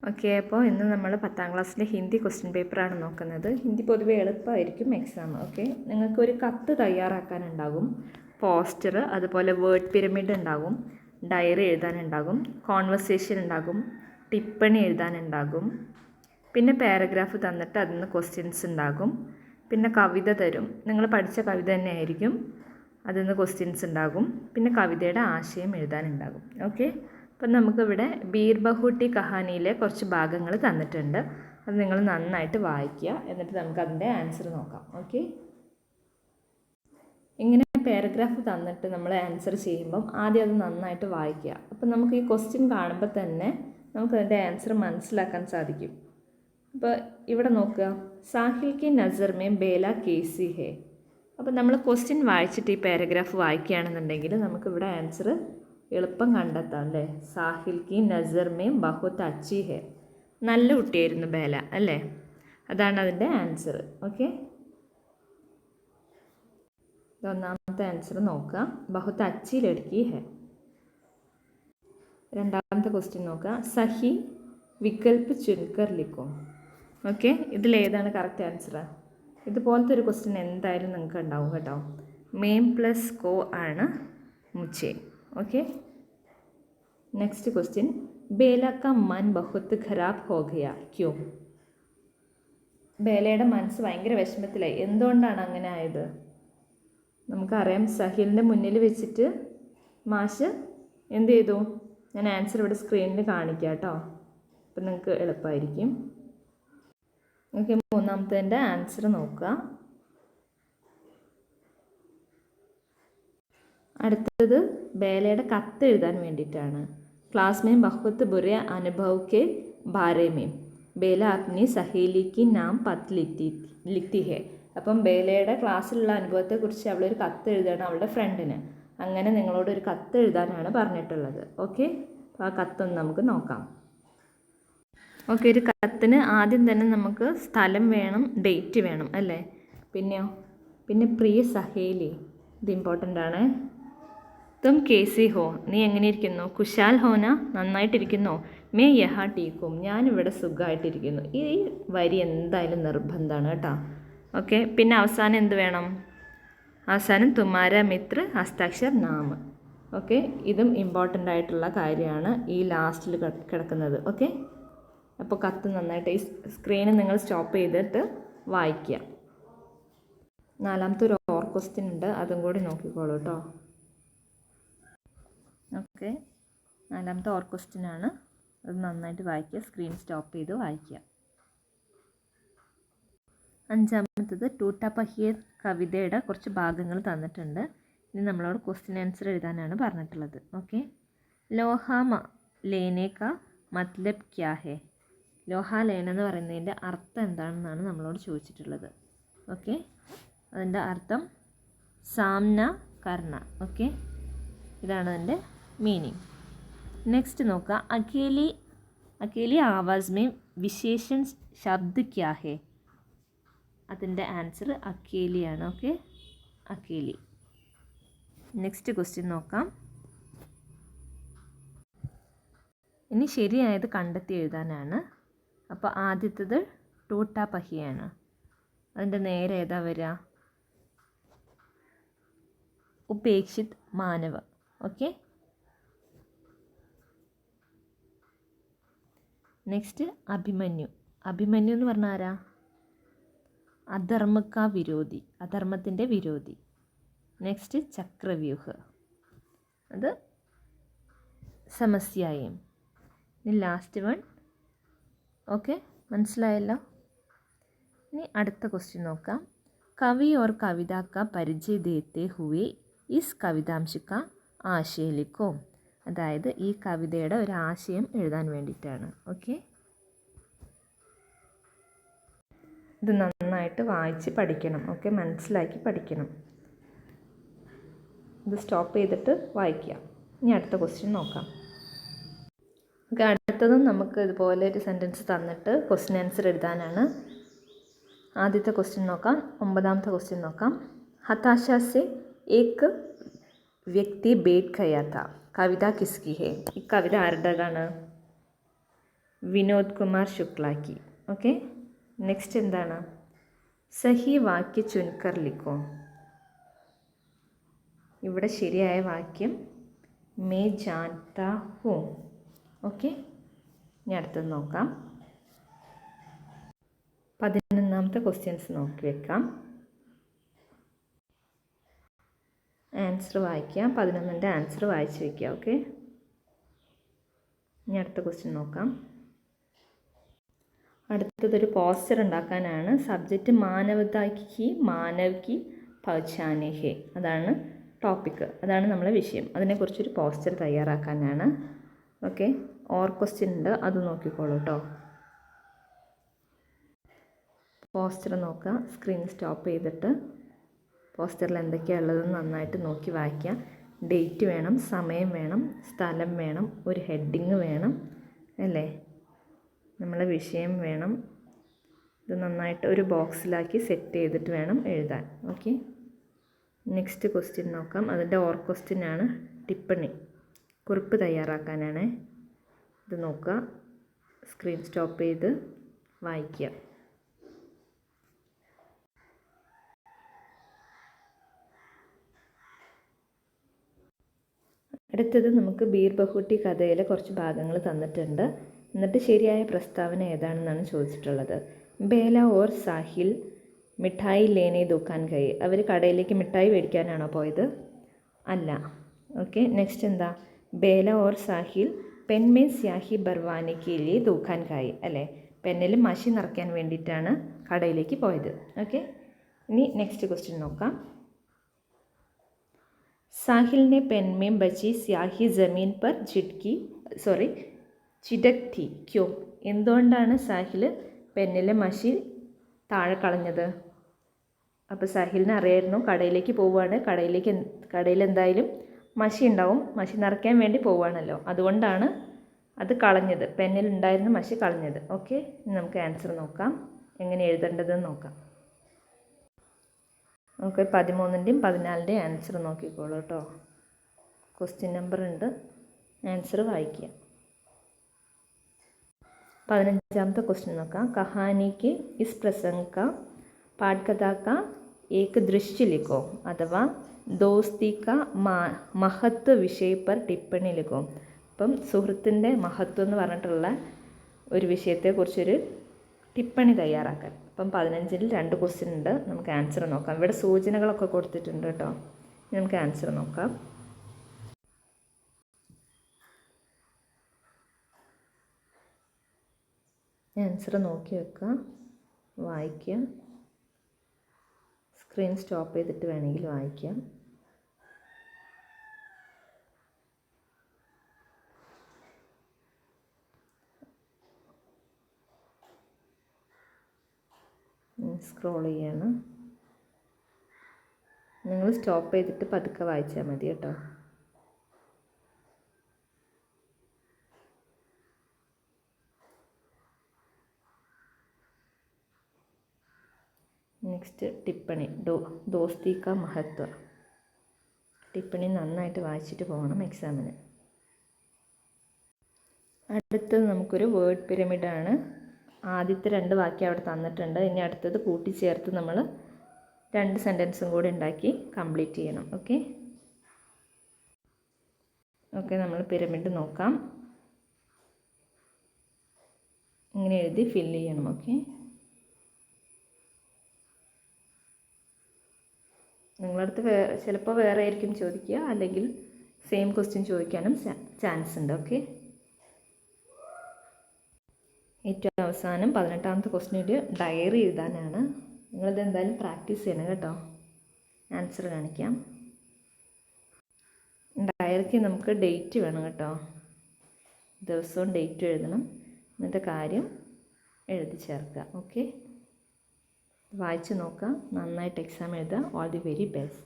Okay, അപ്പോൾ ഇന്ന് നമ്മൾ 10ാം ക്ലാസ്സിലെ ഹിന്ദി ക്വസ്റ്റ്യൻ പേപ്പറാണ് നോക്കുന്നത്. ഹിന്ദി പൊതുവെ എളുപ്പമായിരിക്കും എക്സാം. ഓക്കെ, നിങ്ങൾക്കൊരു കത്ത് തയ്യാറാക്കാനുണ്ടാകും, പോസ്റ്റർ, അതുപോലെ വേർഡ് പിരമിഡ് ഉണ്ടാകും, ഡയറി എഴുതാനുണ്ടാകും, കോൺവെർസേഷൻ ഉണ്ടാകും, ടിപ്പണി എഴുതാനുണ്ടാകും, പിന്നെ പാരഗ്രാഫ് തന്നിട്ട് അതിൽ നിന്ന് ക്വസ്റ്റ്യൻസ് ഉണ്ടാകും, പിന്നെ കവിത തരും, നിങ്ങൾ പഠിച്ച കവിത തന്നെ ആയിരിക്കും, അതിൽ നിന്ന് ക്വസ്റ്റ്യൻസ് ഉണ്ടാകും, പിന്നെ കവിതയുടെ ആശയം എഴുതാനുണ്ടാകും. ഓക്കെ, അപ്പം നമുക്കിവിടെ ബീർ ബഹുട്ടി കഹാനിയിലെ കുറച്ച് ഭാഗങ്ങൾ തന്നിട്ടുണ്ട്. അത് നിങ്ങൾ നന്നായിട്ട് വായിക്കുക, എന്നിട്ട് നമുക്കതിൻ്റെ ആൻസർ നോക്കാം. ഓക്കെ, ഇങ്ങനെ പാരഗ്രാഫ് തന്നിട്ട് നമ്മൾ ആൻസർ ചെയ്യുമ്പം ആദ്യം അത് നന്നായിട്ട് വായിക്കുക. അപ്പം നമുക്ക് ഈ ക്വസ്റ്റ്യൻ കാണുമ്പോൾ തന്നെ നമുക്കതിൻ്റെ ആൻസർ മനസ്സിലാക്കാൻ സാധിക്കും. അപ്പോൾ ഇവിടെ നോക്കുക, സാഹിൽ കി നസർ മേ ബേല കേസി ഹേ. അപ്പോൾ നമ്മൾ ക്വസ്റ്റ്യൻ വായിച്ചിട്ട് ഈ പാരഗ്രാഫ് വായിക്കുകയാണെന്നുണ്ടെങ്കിൽ നമുക്കിവിടെ ആൻസർ എളുപ്പം കണ്ടെത്താം അല്ലേ. സാഹിൽ കി നസർ മേ ബഹുത് അച്ചി ഹേ, നല്ല കുട്ടിയായിരുന്നു ബേല അല്ലേ, അതാണ് അതിൻ്റെ ആൻസർ. ഓക്കെ, ഒന്നാമത്തെ ആൻസർ നോക്കുക, ബഹുത് അച്ചി ലഡ്കി ഹേ. രണ്ടാമത്തെ ക്വസ്റ്റ്യൻ നോക്കുക, സഹി വികൽപ്പ് ചുൻകർ ലിഖോ. ഓക്കെ, ഇതിലേതാണ് കറക്റ്റ് ആൻസർ? ഇതുപോലത്തെ ഒരു ക്വസ്റ്റ്യൻ എന്തായാലും നിങ്ങൾക്ക് ഉണ്ടാവും കേട്ടോ. മെയിം പ്ലസ് കോ ആണ് മുച്ചേ. ഓക്കെ, നെക്സ്റ്റ് ക്വസ്റ്റ്യൻ, ബേല കാ മൻ ബഹുത് ഖരാബ് ഹോ ഗയ ക്യോ. ബേലയുടെ മനസ്സ് ഭയങ്കര വിഷമത്തിലായി, എന്തുകൊണ്ടാണ് അങ്ങനെ ആയത്? നമുക്കറിയാം, സഹിലിൻ്റെ മുന്നിൽ വെച്ചിട്ട് മാഷ് എന്ത് ചെയ്തു? ഞാൻ ആൻസർ ഇവിടെ സ്ക്രീനിൽ കാണിക്കാം കേട്ടോ, അപ്പം നിങ്ങൾക്ക് എളുപ്പമായിരിക്കും. ഓക്കെ, മൂന്നാമത്തെ ആൻസർ നോക്കുക. അടുത്തത് ബേലയുടെ കത്ത് എഴുതാൻ വേണ്ടിയിട്ടാണ്. ക്ലാസ് में बहुत बुरे अनुभव के बारे में बेला अपनी सहेली की नाम पत्र लिखती है. അപ്പം ബേലയുടെ ക്ലാസ്സിലുള്ള അനുഭവത്തെക്കുറിച്ച് അവളൊരു കത്ത് എഴുതണം അവളുടെ ഫ്രണ്ടിന്. അങ്ങനെ നിങ്ങളോട് ഒരു കത്ത് എഴുതാനാണ് പറഞ്ഞിട്ടുള്ളത്. ഓക്കെ, അപ്പോൾ ആ കത്തൊന്ന് നമുക്ക് നോക്കാം. ഓക്കെ, ഒരു കത്തിന് ആദ്യം തന്നെ നമുക്ക് സ്ഥലം വേണം, ഡേറ്റ് വേണം അല്ലേ. പിന്നെയോ, പിന്നെ പ്രിയ സഹേലി, ഇത് ഇമ്പോർട്ടൻ്റ് ആണ്. തും കേസി ഹോ, നീ എങ്ങനെ ഇരിക്കുന്നു? കുശാൽ ഹോന, നന്നായിട്ടിരിക്കുന്നോ? മേ യഹാ ടീക്കും, ഞാനിവിടെ സുഖമായിട്ടിരിക്കുന്നു. ഈ വരി എന്തായാലും നിർബന്ധമാണ് കേട്ടോ. ഓക്കെ, പിന്നെ അവസാനം എന്ത് വേണം? അവസാനം തുമാര മിത്ര ഹസ്താക്ഷർ നാമ. ഓക്കെ, ഇതും ഇമ്പോർട്ടൻ്റ് ആയിട്ടുള്ള കാര്യമാണ് ഈ ലാസ്റ്റിൽ കിടക്കുന്നത്. ഓക്കെ, അപ്പോൾ കത്ത് നന്നായിട്ട് ഈ സ്ക്രീന് നിങ്ങൾ സ്റ്റോപ്പ് ചെയ്തിട്ട് വായിക്കുക. നാലാമത്തെ ഒരു ഓർ ക്വസ്റ്റ്യൻ ഉണ്ട്, അതും കൂടി നോക്കിക്കോളൂ കേട്ടോ. ഓക്കെ, നാലാമത്തെ ഓർ ക്വസ്റ്റ്യൻ ആണ്, അത് നന്നായിട്ട് വായിക്കുക, സ്ക്രീൻ സ്റ്റോപ്പ് ചെയ്ത് വായിക്കുക. അഞ്ചാമത്തത് ടൂട്ടാ പഹിയ കവിതയുടെ കുറച്ച് ഭാഗങ്ങൾ തന്നിട്ടുണ്ട്. ഇനി നമ്മളോട് ക്വസ്റ്റ്യൻ ആൻസർ എഴുതാനാണ് പറഞ്ഞിട്ടുള്ളത്. ഓക്കെ, ലോഹാമ ലേനേക്ക മത്ലബ് ക്യാ ഹേ. ലോഹാലേന എന്ന് പറയുന്നതിൻ്റെ അർത്ഥം എന്താണെന്നാണ് നമ്മളോട് ചോദിച്ചിട്ടുള്ളത്. ഓക്കെ, അതിൻ്റെ അർത്ഥം സാംന കർണ. ഓക്കെ, ഇതാണ് അതിൻ്റെ മീനിങ്. നെക്സ്റ്റ് നോക്കുക, അക്കേലി ആവാസ് മേ വിശേഷൺ ശബ്ദ് ക്യാ ഹേ. അതിൻ്റെ ആൻസർ അക്കേലിയാണ്. ഓക്കെ, അക്കേലി. നെക്സ്റ്റ് ക്വസ്റ്റ്യൻ നോക്കാം. ഇനി ശരിയായത് കണ്ടെത്തി എഴുതാനാണ്. അപ്പോൾ ആദ്യത്തേത് ടൂട്ടാ പഹിയാണ്, അതിൻ്റെ നേരെ ഏതാ വരിക? ഉപേക്ഷിത് മാനവ. Okay, next Abhimanyu. അഭിമന്യു എന്ന് പറഞ്ഞാൽ ആരാ? അധർമ്മക്ക വിരോധി, അധർമ്മത്തിൻ്റെ വിരോധി. നെക്സ്റ്റ് ചക്രവ്യൂഹ, അത് സമസ്യായും. ഇനി ലാസ്റ്റ് വൺ. ഓക്കെ, മനസ്സിലായല്ലോ. ഇനി അടുത്ത ക്വസ്റ്റ്യൻ നോക്കാം. കവി ഓർ കവിത കാ പരിചയ ദേത്തെ ഹുവേ ഇസ് കവിതാംശ കാ ആശയ ലിഖോ. അതായത് ഈ കവിതയുടെ ഒരു ആശയം എഴുതാൻ വേണ്ടിയിട്ടാണ്. ഓക്കെ, ഇത് നന്നായിട്ട് വായിച്ച് പഠിക്കണം. ഓക്കെ, മനസ്സിലാക്കി പഠിക്കണം. ഇത് സ്റ്റോപ്പ് ചെയ്തിട്ട് വായിക്കുക. ഇനി അടുത്ത ക്വസ്റ്റ്യൻ നോക്കാം. ഓക്കെ, അടുത്തതും നമുക്ക് ഇതുപോലെ ഒരു സെൻറ്റൻസ് തന്നിട്ട് ക്വസ്റ്റ്യൻ ആൻസർ എഴുതാനാണ്. ആദ്യത്തെ ക്വസ്റ്റ്യൻ നോക്കാം. 9ാമത്തെ ക്വസ്റ്റ്യൻ നോക്കാം. ഹതാശ സെ ഏക് വ്യക്തി ബേഠ് ഗയാ താ, കവിത കിസ്കി ഹേ. ഈ കവിത ആരുടേതാണ്? വിനോദ് കുമാർ ശുക്ല की. ഓക്കെ, നെക്സ്റ്റ് എന്താണ്? സഹി വാക്യ ചുൻകർ ലിഖോ. ഇവിടെ ശരിയായ വാക്യം മേ ജാൻതാ ഹൂം. ഓക്കെ, ഇനി അടുത്തത് നോക്കാം. 11ാമത്തെ ക്വസ്റ്റ്യൻസ് നോക്കി വെക്കാം. ആൻസർ വായിക്കാം. 11ൻ്റെ ആൻസർ വായിച്ച് വയ്ക്കുക. ഓക്കെ, ഇനി അടുത്ത ക്വസ്റ്റ്യൻ നോക്കാം. അടുത്തതൊരു പോസ്റ്റർ ഉണ്ടാക്കാനാണ്. സബ്ജക്റ്റ് മാനവതാക്കി മാനവ്ക്ക് പഹ്ചാനെ ഹെ, അതാണ് ടോപ്പിക്ക്, അതാണ് നമ്മളെ വിഷയം. അതിനെക്കുറിച്ചൊരു പോസ്റ്റർ തയ്യാറാക്കാനാണ്. ഓക്കെ, ഓർ ക്വസ്റ്റ്യൻ ഉണ്ട്, അത് നോക്കിക്കോളൂ കേട്ടോ. പോസ്റ്റർ നോക്കുക, സ്ക്രീൻ സ്റ്റോപ്പ് ചെയ്തിട്ട് പോസ്റ്ററിൽ എന്തൊക്കെയാണ് ഉള്ളതെന്ന് നന്നായിട്ട് നോക്കി വായിക്കുക. ഡേറ്റ് വേണം, സമയം വേണം, സ്ഥലം വേണം, ഒരു ഹെഡിങ് വേണം അല്ലേ, നമ്മളെ വിഷയം വേണം. ഇത് നന്നായിട്ട് ഒരു ബോക്സിലാക്കി സെറ്റ് ചെയ്തിട്ട് വേണം എഴുതാൻ. ഓക്കെ, നെക്സ്റ്റ് ക്വസ്റ്റ്യൻ നോക്കാം. അതിൻ്റെ ഓർ ക്വസ്റ്റ്യനാണ്. ടിപ്പണി, കുറിപ്പ് തയ്യാറാക്കാനാണ്. ഇത് നോക്കുക, സ്ക്രീൻ സ്റ്റോപ്പ് ചെയ്ത് വായിക്കുക. അടുത്തത് നമുക്ക് ബീർ ബഹുട്ടി കഥയിലെ കുറച്ച് ഭാഗങ്ങൾ തന്നിട്ടുണ്ട്. എന്നിട്ട് ശരിയായ പ്രസ്താവന ഏതാണെന്നാണ് ചോദിച്ചിട്ടുള്ളത്. ബേല ഓർ സാഹിൽ മിഠായി ലേനെ ദുക്കാൻ ഗയേ. അവർ കടയിലേക്ക് മിഠായി മേടിക്കാനാണോ പോയത്? അല്ല. ഓക്കെ, നെക്സ്റ്റ് എന്താ? ബേല ഓർ സാഹിൽ പെൻമേ സ്യാഹി ബർവാനയ്ക്ക് ലിയേ ദുക്കാൻ ഗയേ അല്ലേ, പെന്നിൽ മഷി നിറയ്ക്കാൻ വേണ്ടിയിട്ടാണ് കടയിലേക്ക് പോയത്. ഓക്കെ, ഇനി നെക്സ്റ്റ് ക്വസ്റ്റ്യൻ നോക്കാം. साहिल ने पेन में बची स्याही ज़मीन पर ചിടക് थी क्यों? എന്തുകൊണ്ടാണ് സാഹിൽ പെന്നിലെ മഷി താഴെ കളഞ്ഞത്? അപ്പോൾ സാഹിലിന് അറിയായിരുന്നു കടയിലേക്ക് പോവുകയാണ്, കടയിൽ എന്തായാലും മഷി ഉണ്ടാവും, മഷി നിറയ്ക്കാൻ വേണ്ടി പോവുകയാണല്ലോ, അതുകൊണ്ടാണ് അത് കളഞ്ഞത്, പെന്നിൽ ഉണ്ടായിരുന്ന മഷി കളഞ്ഞത്. ഓക്കെ, ഇനി നമുക്ക് ആൻസർ നോക്കാം, എങ്ങനെ എഴുതേണ്ടതെന്ന് നോക്കാം. നമുക്ക് 13ൻ്റെയും 14ൻ്റെയും ആൻസർ നോക്കിക്കോളൂ കേട്ടോ. ക്വസ്റ്റ്യൻ നമ്പർ ഉണ്ട്, ആൻസർ വായിക്കുക. 15ാമത്തെ ക്വസ്റ്റ്യൻ നോക്കാം. കഹാനിക്ക് ഇസ് പ്രസംഗ് കാ പാഠ്കഥാ കാ ഏക് ദൃശ്യ ലിഖോ അഥവാ ദോസ്തി കാ മഹത്വ വിഷയ പർ ടിപ്പണി ലിഖോ. അപ്പം സുഹൃത്തിൻ്റെ മഹത്വം എന്ന് പറഞ്ഞിട്ടുള്ള ഒരു വിഷയത്തെക്കുറിച്ചൊരു ടിപ്പണി തയ്യാറാക്കാൻ. അപ്പം 15ൽ 2 ക്വസ്റ്റ്യൻ ഉണ്ട്, നമുക്ക് ആൻസർ നോക്കാം. ഇവിടെ സൂചനകളൊക്കെ കൊടുത്തിട്ടുണ്ട് കേട്ടോ. നമുക്ക് ആൻസർ നോക്കാം. ആൻസർ നോക്കി വെക്കുക, വായിക്കുക, സ്ക്രീൻ സ്റ്റോപ്പ് ചെയ്തിട്ട് വേണമെങ്കിൽ വായിക്കാം. സ്ക്രോൾ ചെയ്യാണ്, നിങ്ങൾ സ്റ്റോപ്പ് ചെയ്തിട്ട് പതുക്കെ വായിച്ചാൽ മതി കേട്ടോ. നെക്സ്റ്റ് ടിപ്പണി, ദോസ്തി കാ മഹത്വ. ടിപ്പണി നന്നായിട്ട് വായിച്ചിട്ട് പോകണം എക്സാമിന്. അടുത്തത് നമുക്കൊരു വേർഡ് പിരമിഡാണ്. ആദ്യത്തെ 2 വാക്യം അവിടെ തന്നിട്ടുണ്ട്. ഇനി അടുത്തത് കൂട്ടിച്ചേർത്ത് നമ്മൾ 2 സെൻറ്റൻസും കൂടി ഉണ്ടാക്കി കംപ്ലീറ്റ് ചെയ്യണം. ഓക്കെ, നമ്മൾ പിരമിഡ് നോക്കാം. ഇങ്ങനെ എഴുതി ഫില്ല് ചെയ്യണം. ഓക്കെ, നിങ്ങളടുത്ത് ചിലപ്പോൾ വേറെ ആയിരിക്കും ചോദിക്കുക, അല്ലെങ്കിൽ സെയിം ക്വസ്റ്റ്യൻ ചോദിക്കാനും ചാൻസ് ഉണ്ട്. ഓക്കെ, ഏറ്റവും അവസാനം 18ാമത്തെ ക്വസ്റ്റ്യൻ ഒരു ഡയറി എഴുതാനാണ്. നിങ്ങളിത് എന്തായാലും പ്രാക്ടീസ് ചെയ്യണം കേട്ടോ. ആൻസർ കാണിക്കാം. ഡയറിക്ക് നമുക്ക് ഡേറ്റ് വേണം കേട്ടോ, ദിവസവും ഡേറ്റും എഴുതണം, എന്നിട്ട് കാര്യം എഴുതി ചേർക്കുക. ഓക്കെ, വായിച്ച് നോക്കുക, നന്നായിട്ട് എക്സാം എഴുതുക. All the very best.